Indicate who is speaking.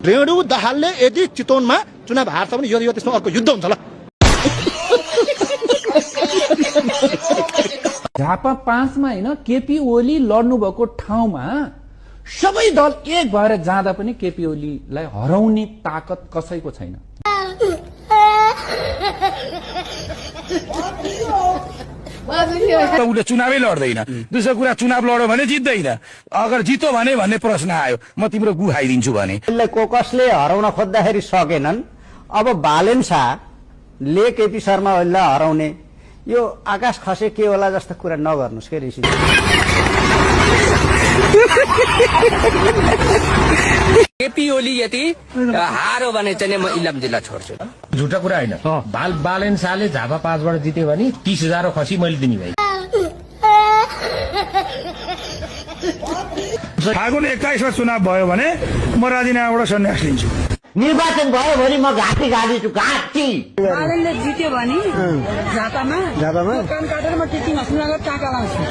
Speaker 1: रेणु दाहालले यदि चितवनमा चुनाव हार्छ भने यो त्यसमा अर्को युद्ध हुन्छ ल।
Speaker 2: झापा 5 मा हैन केपी ओली लड्नु भएको ठाउँमा सबै दल एक भएर जाँदा पनि केपी ओलीलाई हराउने ताकत कसैको छैन।
Speaker 3: उसले चुनावै लड्दैन। दोस्रो कुरा चुनाव लड्यो भने जित्दैन, अगर जित्यो भने भन्ने प्रश्न आयो म तिम्रो गु खाइदिन्छु भने।
Speaker 4: कसले हराउन खोज्दाखेरि सकेनन्। अब बालेन शाहले केपी शर्मा ओलीलाई हराउने यो आकाश खसे के होला जस्तो कुरा नगर्नुस् के ऋषि।
Speaker 5: केपी ओली यदि हारो भने चाहिँ म इलाम जिल्ला छोड्छु।
Speaker 6: झुटा कुरा होइन। बालेन शाहले झापा 5 बाट जित्यो भने 30,000 खसी मैले दिने भाइ।
Speaker 3: फागुन 21 मा चुनाव भयो भने म राजीनामाबाट सन्यास लिन्छु।
Speaker 4: निर्वाचन भयो भने म घाँटी गाडिन्छु घाँटी।
Speaker 7: बालेनले जित्यो भने झापामा कान काटेर म टिचिङ हस्पिटलमा टाका लाउँछु।